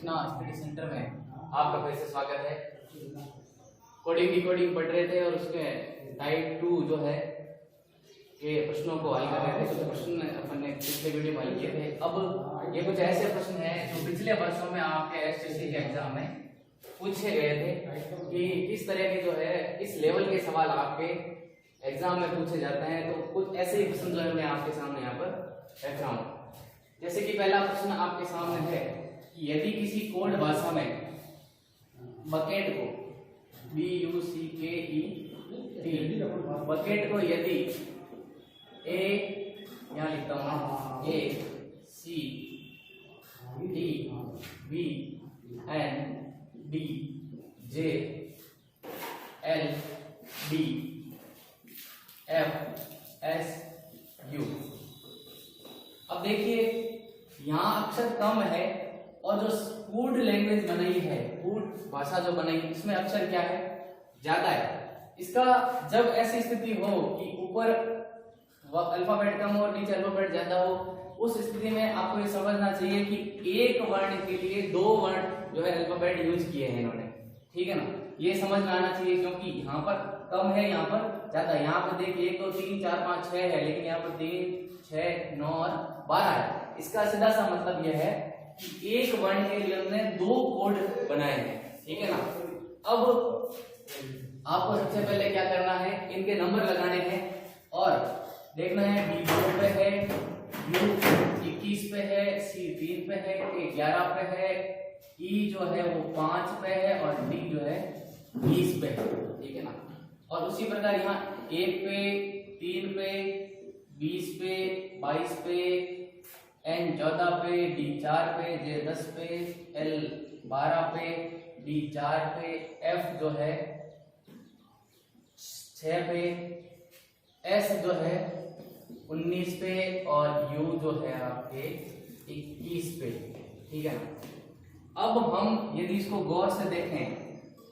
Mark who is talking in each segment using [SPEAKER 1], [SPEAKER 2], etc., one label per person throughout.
[SPEAKER 1] Krishna study centre में आपका फिर से स्वागत है। कोडिंग डिकोडिंग पढ़ रहे थे और उसमें टाइप 2 जो है के प्रश्नों को हल कर रहे थे। कुछ प्रश्न अपन ने पिछले वीडियो में हल किए थे। अब ये कुछ ऐसे प्रश्न हैं जो पिछले वर्षों में आपके एसटीसी के एग्जाम में पूछे गए थे कि किस तरह के जो है इस लेवल के सवाल आपके एग्जाम में पूछे जाते हैं। तो कुछ ऐसे ही प्रश्न जो है मैं आपके सामने यहाँ पर रख रहा हूँ। जैसे कि पहला प्रश्न आपके सामने है कि यदि किसी कोड भाषा में बकेट को BUCKET बकेट को यदि A यहाँ लिखता हूँ A C D B N D J L D F S U। अब देखिए यहाँ अक्षर कम है और जो कोड लैंग्वेज बनाई है, कोड भाषा जो बनाई इसमें अक्षर क्या है, ज्यादा है। इसका जब ऐसी स्थिति हो कि ऊपर अल्फाबेट कम हो और नीचे अल्फाबेट ज्यादा हो, उस स्थिति में आपको ये समझना चाहिए कि एक वर्ण के लिए दो वर्ण जो है अल्फाबेट यूज किए हैं इन्होंने, ठीक है ना। ये समझ में आना चाहिए क्योंकि यहाँ पर कम है, यहाँ पर ज्यादा। यहाँ पर देखिए 1 2 3 4 5 6 है, लेकिन यहाँ पर 3 6 9 और 12 है। इसका सीधा सा मतलब यह है कि एक वर्ण के लिए हमने दो कोड बनाए हैं, ठीक है ना। अब आपको सबसे पहले क्या करना है, इनके नंबर लगाने हैं और देखना है B 2 पे है, U 21 पे है, C 3 पे है, A 11 पे है, E जो है वो 5 पे है और D जो है 20 पे है, ठीक है ना। और उसी प्रकार यहाँ 1 पे, 3 पे, 20 पे, 22 पे, N 14 पे, D 4 पे, J 10 पे, L 12 पे, D 4 पे, F जो है 6 पे, S जो है 19 पे और U जो है आपके 21 पे, ठीक है ना। अब हम यदि इसको गौर से देखें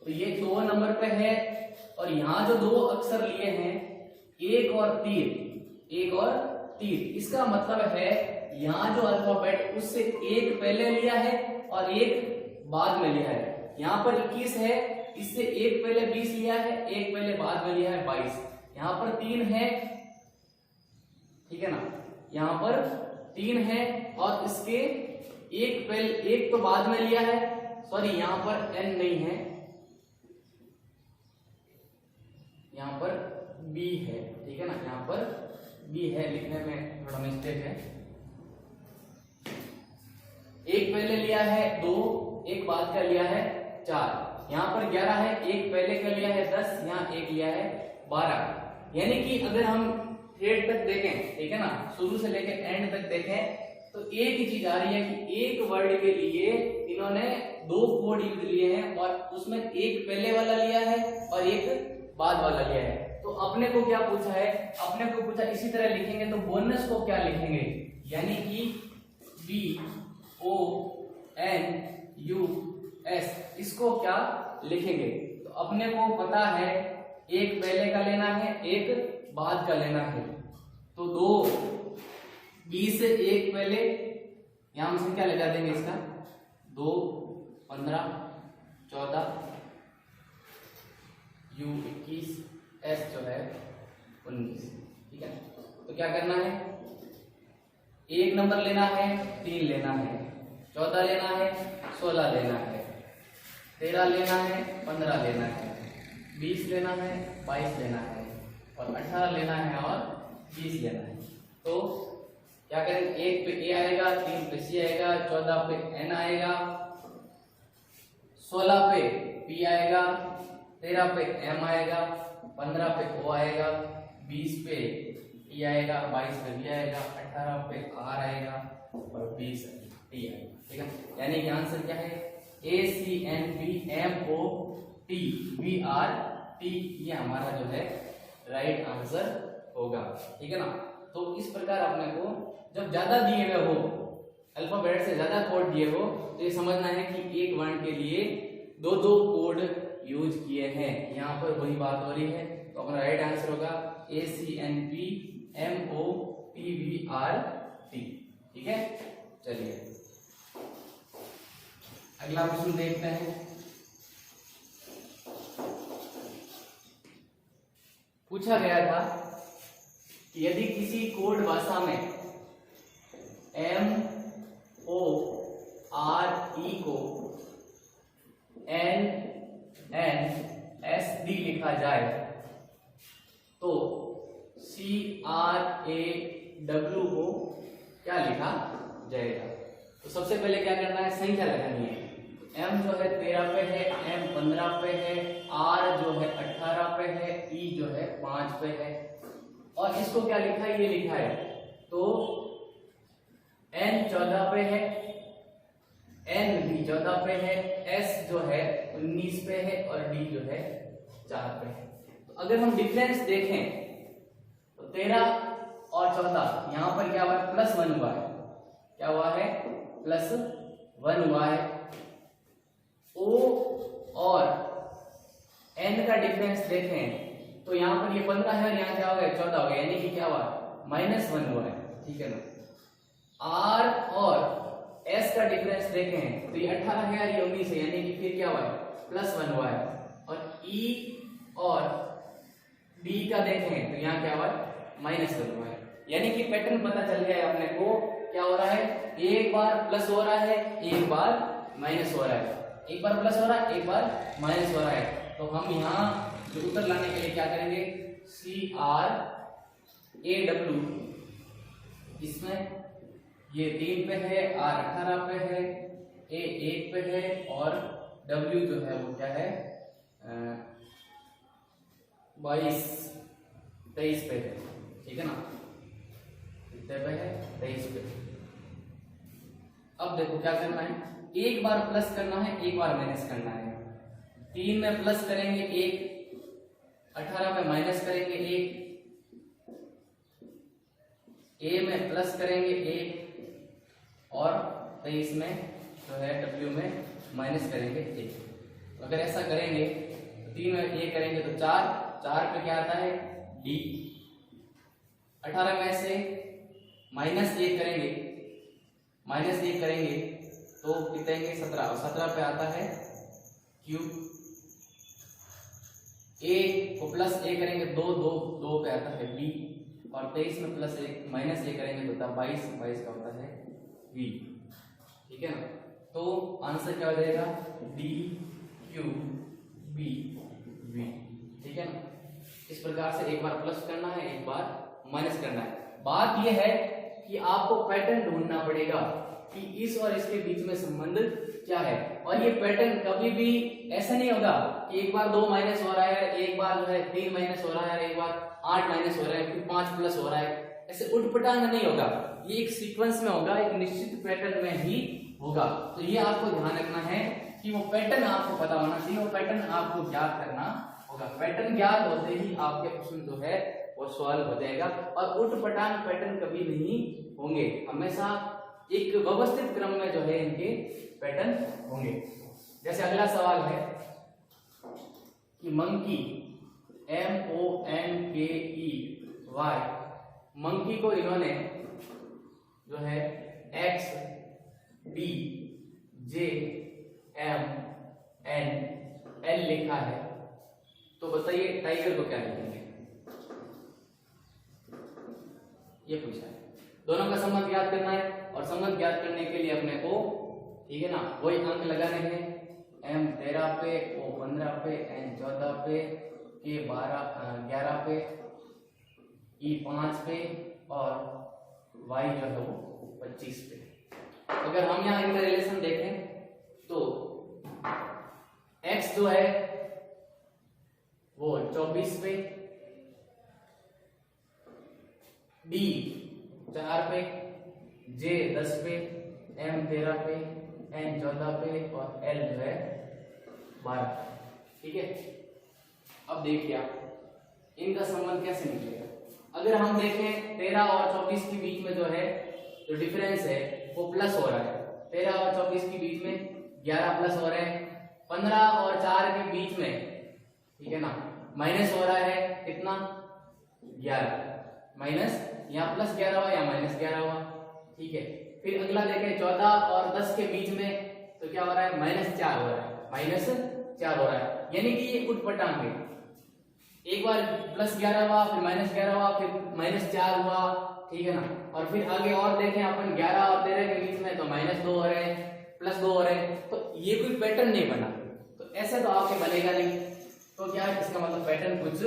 [SPEAKER 1] तो ये 2 नंबर पे है और यहाँ जो दो अक्षर लिए हैं 1 और 3, इसका मतलब है यहाँ जो अल्फाबेट उससे एक पहले लिया है और एक बाद में लिया है। यहाँ पर 21 है, इससे एक पहले 20 लिया है, एक पहले बाद में लिया है 22। यहाँ पर 3 है, ठीक है ना, यहाँ पर 3 है और इसके एक पहले एक तो बाद में लिया है, सॉरी यहाँ पर N नहीं है, यहाँ पर B है, ठीक है ना, यहाँ पर B है, लिखने में थोड़ा मिस्टेक है। एक पहले लिया है 2, एक बाद का लिया है 4, यहाँ पर 11 है, एक पहले का लिया है 10, यहाँ एक लिया है 12। यानी कि अगर हम हेड तक देखें, ठीक है ना, शुरू से लेकर एंड तक देखें तो एक ही चीज आ रही है कि एक वर्ड के लिए इन्होंने दो कोड यूज लिए हैं और उसमें एक पहले वाला लिया है और एक बाद वाला लिया है। तो अपने को क्या पूछा है, अपने को पूछा इसी तरह लिखेंगे तो बोनस को क्या लिखेंगे, यानी कि BONUS इसको क्या लिखेंगे। तो अपने को पता है एक पहले का लेना है, एक बाद का लेना है। तो 20 से एक पहले यहां से क्या लगा देंगे इसका 2 15 14 U 21 S जो है 19, ठीक है। तो क्या करना है, एक नंबर लेना है, 3 लेना है, 14 लेना है, 16 लेना है, 13 लेना है, 15 लेना है, 20 लेना है, 22 लेना है और 18 लेना है और 20 लेना है। तो क्या करें, 1 पे A आएगा, 3 पे C आएगा, 14 पे N आएगा, 16 पे P आएगा, 13 पे M आएगा, 15 पे O आएगा, 20 पे E आएगा, 22 पे B आएगा, 18 पे R आएगा और 20 T आएगा, ठीक है। यानी कि आंसर क्या है, ACNBMOTBRT, ये हमारा जो है राइट आंसर होगा, ठीक है ना। तो इस प्रकार अपने को जब ज्यादा दिए हुए हो, अल्फाबेट से ज्यादा कोड दिए हो, तो ये समझना है कि एक वर्ण के लिए दो कोड यूज किए हैं। यहाँ पर वही बात हो रही है, तो अपना राइट आंसर होगा ACNBMOTBRT, ठीक है। चलिए अगला प्रश्न देखते हैं। पूछा गया था कि यदि किसी कोड भाषा में MORE को NNSD लिखा जाए तो CRAW को क्या लिखा जाएगा। तो सबसे पहले क्या करना है, संख्या लगानी है। M जो है 13 पे है, M 15 पे है, R जो है 18 पे है, E जो है 5 पे है, और इसको क्या लिखा है, ये लिखा है। तो N 14 पे है, N भी 14 पे है, S जो है 19 पे है, और D जो है 4 पे है। तो अगर हम डिफरेंस देखें तो 13 और 14 यहां पर क्या हुआ है, +1 हुआ है। क्या हुआ है, +1 हुआ है। O और N का डिफरेंस देखें तो यहाँ पर ये 15 है और यहाँ क्या हो गया, 14 हो गया, यानी कि क्या हुआ, -1 हुआ है। ठीक है ना। R और S का डिफरेंस देखें तो ये 18 है और ये 19 है, यानी कि फिर क्या हुआ है, +1 हुआ है। और E और D का देखें तो यहाँ क्या हुआ है, -1 हुआ है। यानी कि पैटर्न पता चल गया है अपने को, क्या हो रहा है, एक बार प्लस हो रहा है, एक बार माइनस हो रहा है, एक बार प्लस हो रहा है, एक बार माइनस हो रहा है। तो हम यहाँ जो उत्तर लाने के लिए क्या करेंगे, CRAW, इसमें ये 3 पे है, R 18 पे है, A 1 पे है, और W जो है वो क्या है, 23 पे है। ठीक है ना, कितने पे है, 23 पे। अब देखो क्या करना है, एक बार प्लस करना है, एक बार माइनस करना है। 3 में प्लस करेंगे 1, 18 में माइनस करेंगे 1, A में प्लस करेंगे 1, और 23 में जो है W में माइनस करेंगे 1। तो अगर ऐसा करेंगे तो 3 में A करेंगे तो 4 पे क्या आता है, D। 18 में से -1 करेंगे तो कितने आएंगे, 17, और 17 पे आता है Q। A को +1 करेंगे 2 पे आता है B, और 23 में -1 करेंगे तो 22 का होता है V। ठीक है ना। तो आंसर क्या हो जाएगा, DQBV। ठीक है ना। इस प्रकार से एक बार प्लस करना है, एक बार माइनस करना है। बात यह है कि आपको पैटर्न ढूंढना पड़ेगा कि इस और इसके बीच में संबंध क्या है। और ये पैटर्न कभी भी ऐसा नहीं होगा कि एक बार 2 माइनस हो रहा है, एक बार जो है 3 माइनस हो रहा है, एक बार 8 माइनस हो रहा है, फिर 5 प्लस हो रहा है। ऐसे उठपटांग नहीं होगा, ये एक सीक्वेंस में होगा, एक निश्चित पैटर्न में ही होगा। तो ये आपको ध्यान रखना है कि वो पैटर्न आपको पता होना चाहिए, वो पैटर्न आपको ज्ञात करना होगा। पैटर्न ज्ञात होते ही आपके प्रश्न जो है वो सॉल्व हो जाएगा। और उठपटांग पैटर्न कभी नहीं होंगे, हमेशा एक व्यवस्थित क्रम में जो है इनके पैटर्न होंगे। जैसे अगला सवाल है कि मंकी, MONKEY, मंकी को इन्होंने जो है X D J M N L लिखा है, तो बताइए टाइगर को क्या लिखेंगे। ये पूछा है। दोनों का संबंध ज्ञात करना है, और संबंध ज्ञात करने के लिए अपने को, ठीक है ना, वही अंक लगाने हैं। M 13 पे, O 15 पे, N 14 पे, K 11 पे, E 5 पे, और Y जो है वो 25 पे। अगर हम यहाँ इनका रिलेशन देखें तो X जो है वो 24 पे, D 4 पे, J 10 पे, M 13 पे, N 14 पे, और L जो है 12। ठीक है। अब देखिए आप इनका संबंध कैसे निकलेगा। अगर हम देखें 13 और 24 के बीच में जो है जो डिफरेंस है वो प्लस हो रहा है। 13 और 24 के बीच में 11 प्लस हो रहे हैं। 15 और 4 के बीच में, ठीक है ना, माइनस हो रहा है, कितना, 11। माइनस यहाँ +11 हुआ, यहाँ -11 हुआ। ठीक है। फिर अगला देखें 14 और 10 के बीच में तो क्या हो रहा है, -4 हो रहा है, -4 हो रहा है। यानी कि ये उठपटांग है, एक बार +11 हुआ, फिर -11 हुआ, फिर -4 हुआ, ठीक है ना। और फिर आगे और देखें अपन 11 और 13 के बीच में तो -2 हो रहे हैं, +2 हो रहे हैं, तो ये कोई पैटर्न नहीं बना। तो ऐसे तो आपके बनेगा नहीं। तो क्या है, इसका मतलब पैटर्न कुछ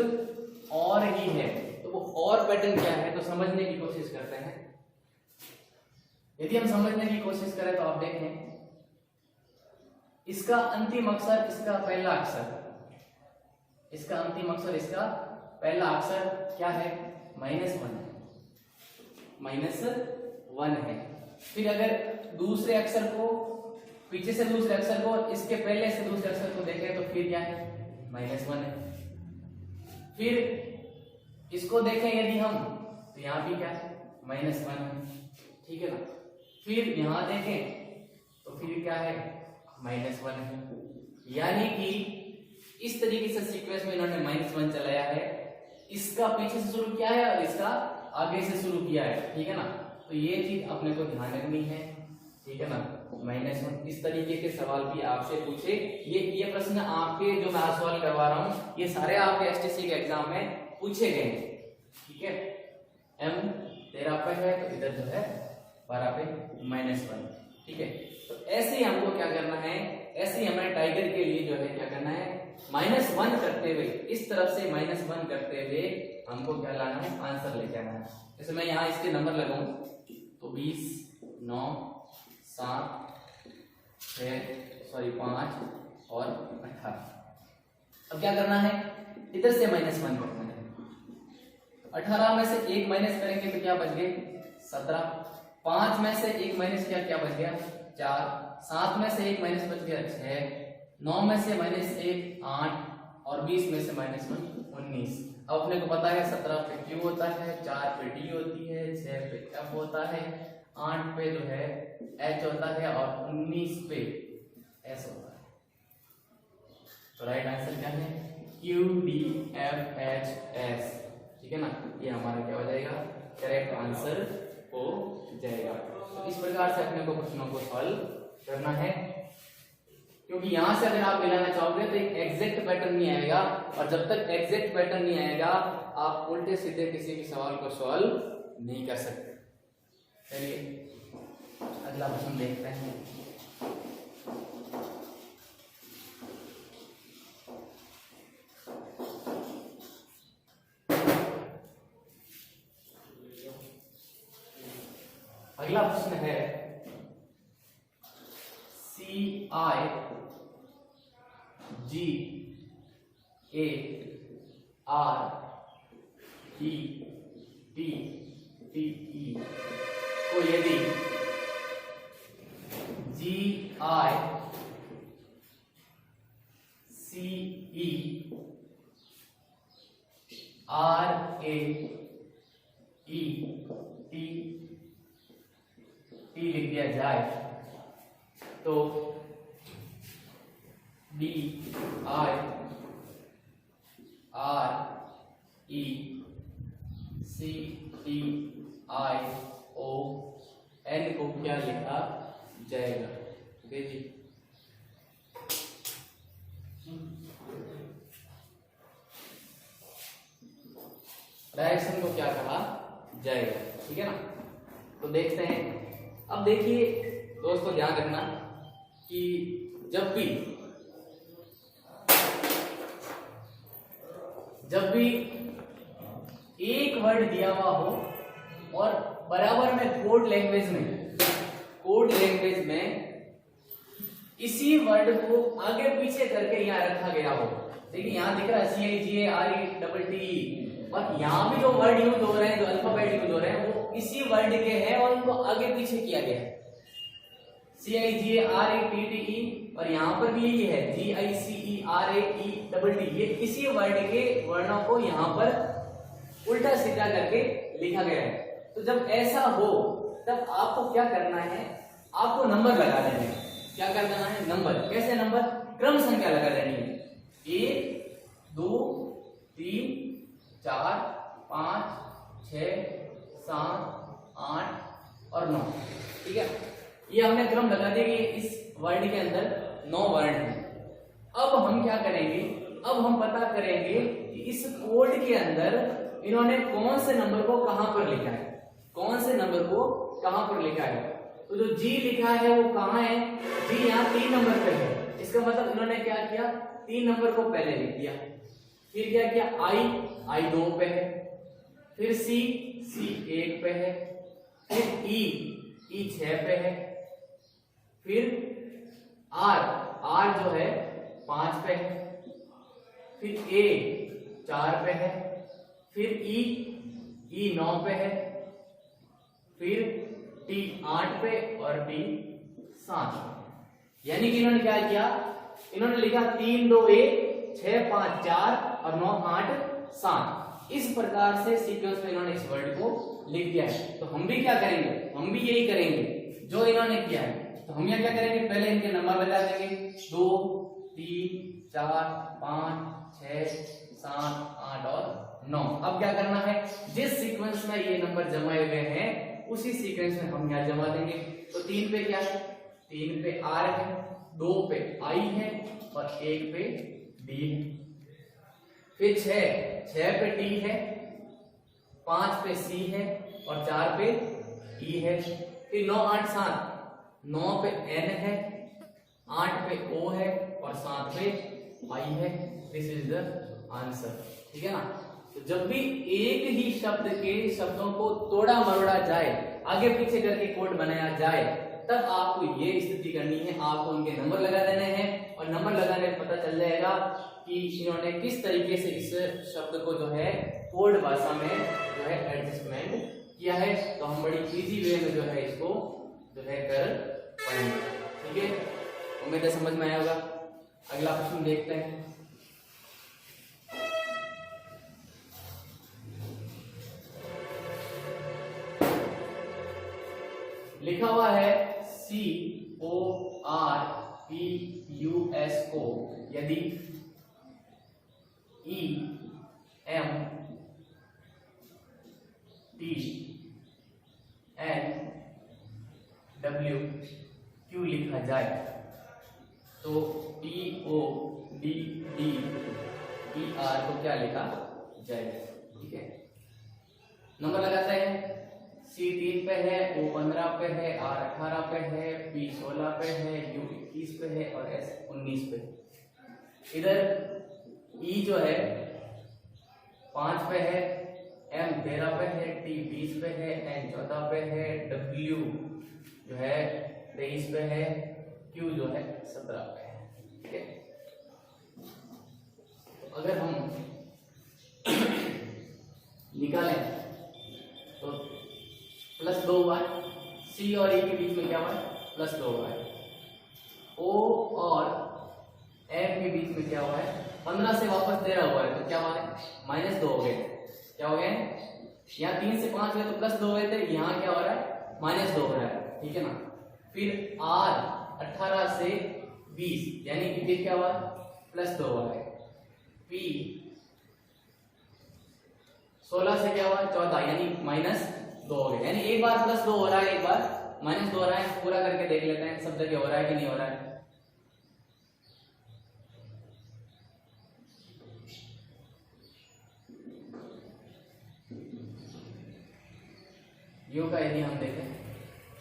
[SPEAKER 1] और ही है। तो वो और पैटर्न क्या है, तो समझने की कोशिश करते हैं। यदि हम समझने की कोशिश करें तो आप देखें, इसका अंतिम अक्षर, इसका पहला अक्षर, इसका अंतिम अक्षर, इसका पहला अक्षर क्या है, -1 है। फिर अगर दूसरे अक्षर को, पीछे से दूसरे अक्षर को, इसके पहले से दूसरे अक्षर को देखें तो फिर क्या है, -1 है। फिर इसको देखें यदि हम, तो यहाँ भी क्या है, -1 है, ठीक है ना। फिर यहां देखें तो फिर क्या है, -1 है। यानी कि इस तरीके से सीक्वेंस में इन्होंने -1 चलाया है, इसका पीछे से शुरू किया है और इसका आगे से शुरू किया है, ठीक है ना। तो ये चीज अपने को ध्यान रखनी है, ठीक है ना। -1 इस तरीके के सवाल भी आपसे पूछे, ये प्रश्न आपके जो मैं सॉल्व करवा रहा हूं, ये सारे आपके एसटीसी के एग्जाम में पूछे गए हैं, ठीक है। m 13 पे है तो इधर जो है 12 पे -1, ठीक है। तो ऐसे ही हमको क्या करना है, ऐसे ही हमें टाइगर के लिए जो है क्या करना है, -1 करते हुए, इस तरफ से -1 करते हुए हमको क्या लाना है, आंसर लेके आना है। जैसे मैं यहाँ इसके नंबर लगाऊं तो 20, 9, 7, 5 और 18। अब क्या करना है, इधर से -1 करना है। 18 में से 1 माइनस करेंगे तो क्या बच गए, 17। 5 में से 1 माइनस किया, क्या बच गया, 4। 7 में से 1 माइनस बच गया, 6। 9 में से -1 8 और 20 में से -1 19। अब अपने को पता है 17 पे Q होता है, 4 पे D होती है, 6 पे F होता है, 8 पे जो है H होता है और 19 पे S होता है। तो राइट आंसर क्या है, Q D F H S, ठीक है ना। ये हमारा क्या हो जाएगा, करेक्ट आंसर हो जाएगा। तो इस प्रकार से अपने को प्रश्नों को सॉल्व करना है, क्योंकि यहां से अगर आप मिलाना चाहोगे तो एक एग्जैक्ट पैटर्न नहीं आएगा, और जब तक एग्जैक्ट पैटर्न नहीं आएगा आप उल्टे सीधे किसी भी सवाल को सॉल्व नहीं कर सकते। चलिए अगला प्रश्न देखते हैं। अगला प्रश्न है CIGARETTE को यदि GICERAET लिख दिया जाए तो DIRECTION को क्या लिखा जाएगा, देखिए डायरेक्शन को क्या कहा जाएगा, ठीक है ना। तो देखते हैं। अब देखिए दोस्तों ध्यान रखना कि जब भी एक वर्ड दिया हुआ हो और बराबर में कोड लैंग्वेज में इसी वर्ड को आगे पीछे करके यहाँ रखा गया हो, देखिए यहाँ दिख रहा है CIGARETTE, और यहाँ भी जो वर्ड यूज हो रहे हैं, जो अल्फाबेट यूज हो रहे हैं, वो इसी वर्ड के हैं और उनको आगे पीछे किया गया है। CIGARETTE और यहाँ पर भी यही है GICERAETT, ये इसी वर्ड के वर्णों को यहाँ पर उल्टा सीधा करके लिखा गया है। तो जब ऐसा हो तब आपको क्या करना है, आपको नंबर लगा देना है। क्या कर देना है, नंबर। कैसे नंबर, क्रम संख्या लगा देनी है, 1 2 3 4 5 6 7 8 और 9, ठीक है। ये हमने क्रम लगा दिया कि इस वर्ड के अंदर 9 वर्ण हैं। अब हम क्या करेंगे, अब हम पता करेंगे कि इस कोड के अंदर इन्होंने कौन से नंबर को कहां पर लिखा है, कौन से नंबर को कहां पर लिखा है। तो जो जी लिखा है वो कहां है, जी यहाँ 3 नंबर पे है। इसका मतलब इन्होंने क्या किया, 3 नंबर को पहले लिख दिया। फिर क्या किया, आई 2 पे है, फिर सी 1 पे है, फिर ई 6 पे है, फिर आर जो है 5 पे है, फिर ए 4 पे है, फिर ई 9 पे है, फिर टी 8 पे और टी 7 पे। यानी कि इन्होंने क्या किया, इन्होंने लिखा 3 2 1 6 5 4 और 9 8 7। इस प्रकार से सीक्वेंस में इन्होंने इस वर्ड को लिख दिया है। तो हम भी क्या करेंगे, हम भी यही करेंगे जो इन्होंने किया है। तो हम यहाँ क्या करेंगे, पहले इनके नंबर बता देंगे 2 3 4 5 6 7 8 और 9। अब क्या करना है, जिस सीक्वेंस में ये नंबर जमा हुए हैं उसी सीक्वेंस में हम यहाँ जमा देंगे। तो 3 पे क्या है, 3 पे आर है, 2 पे आई है और 1 पे डी है। फिर 6 पे टी है, 5 पे सी है और 4 पे ई है। फिर 9 8 7, 9 पे एन है, 8 पे ओ है और 7 पे आई है। This is the answer. ठीक है ना। तो जब भी एक ही शब्द के शब्दों को तोड़ा मरोड़ा जाए, आगे पीछे करके कोड बनाया जाए, तब आपको ये स्थिति करनी है, आपको उनके नंबर लगा देने हैं और नंबर लगाने में पता चल जाएगा कि इन्होंने किस तरीके से इस शब्द को जो है कोड भाषा में जो है एडजस्टमेंट किया है। तो हम बड़ी इजी वे में जो है इसको जो है कर पाएंगे। ठीक है, उम्मीद है समझ में आया होगा। अगला प्रश्न देखते हैं। लिखा हुआ है CORPUS को यदि EMTNWQ लिखा जाए तो TODDER को क्या लिखा जाएगा। ठीक है, नंबर लगाते हैं। C 3 पे है, O 15 पे है, R 18 पे है, P 16 पे है, U 21 पे है और S 19 पे। इधर E जो है 5 पे है, M 13 पे है, T 20 पे है, N 14 पे है, W जो है 23 पे है, Q जो है 17 पे है। ठीक है, तो अगर हम निकालें तो +2 हुआ है। C और E के बीच में क्या हुआ है, +2 हुआ है। O और M के बीच में क्या हुआ है, 15 से वापस 13 हुआ है, तो क्या हुआ है, -2 हो गए। क्या हो गए, यहाँ 3 से 5 हुए तो +2 हुए थे, यहाँ क्या हो रहा है, -2 हो रहा है। ठीक है ना। फिर R 18 से 20 यानी कि फिर क्या हुआ, +2 हुआ है। P 16 से क्या हुआ, 14 यानी -2 हो गए। यानी एक बार +2 हो रहा है, एक बार -2 हो रहा है। पूरा करके देख लेते हैं सब जगह हो रहा है कि नहीं हो रहा है। U का यदि हम देखें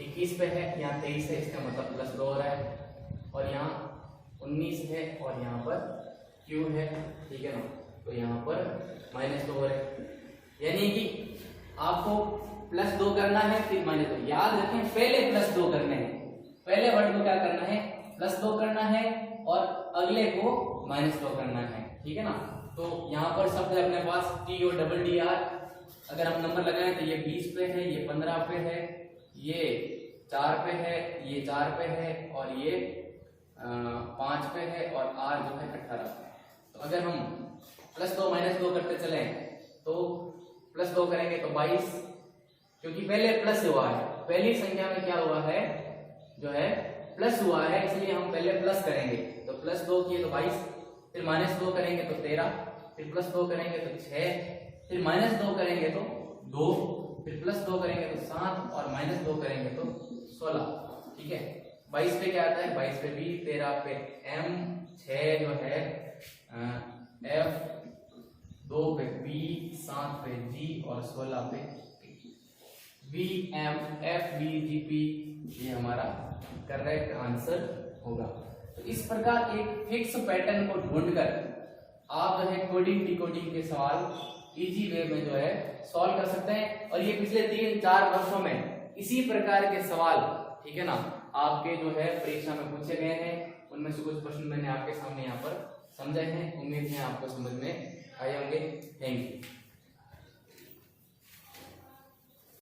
[SPEAKER 1] 21 पे है, यहाँ 23 है, इसका मतलब +2 हो रहा है। और यहाँ 19 है और यहाँ पर Q है। ठीक है ना, तो यहाँ पर -2 हो रहा है। यानी कि आपको +2 करना है फिर -2। याद रखें, पहले +2 करने हैं, पहले वर्ड को क्या करना है, +2 करना है और अगले को -2 करना है। ठीक है ना। तो यहाँ पर शब्द है अपने पास T और DDR। अगर हम नंबर लगाएं तो ये 20 पे है, ये 15 पे है, ये 4 पे है, ये 4 पे है और ये 5 पे है और R जो है 18 पे है। तो अगर हम +2 -2 करते चले तो +2 करेंगे तो 22, क्योंकि पहले प्लस हुआ है, पहली संख्या में क्या हुआ है, जो है प्लस हुआ है, इसलिए हम पहले प्लस करेंगे। तो +2 किए तो 22, फिर -2 करेंगे तो 13, फिर +2 करेंगे तो 6, फिर -2 करेंगे तो 2, फिर +2 करेंगे तो 7 और -2 करेंगे तो 16। ठीक है। 22 पे क्या आता है, 22 पे बी, 13 पे एम, 6 जो है एफ, 2 पे बी, 7 पे जी और 16 पे B M F B G P, ये हमारा करेक्ट आंसर होगा। तो इस प्रकार एक फिक्स पैटर्न को ढूंढकर आप जो है कोडिंग डिकोडिंग के सवाल इजी वे में जो है सॉल्व कर सकते हैं। और ये पिछले 3-4 वर्षों में इसी प्रकार के सवाल, ठीक है ना, आपके जो है परीक्षा में पूछे गए हैं। उनमें से कुछ प्रश्न मैंने आपके सामने यहाँ पर समझाए हैं। उम्मीद है आपको समझ में आए होंगे। Thank you.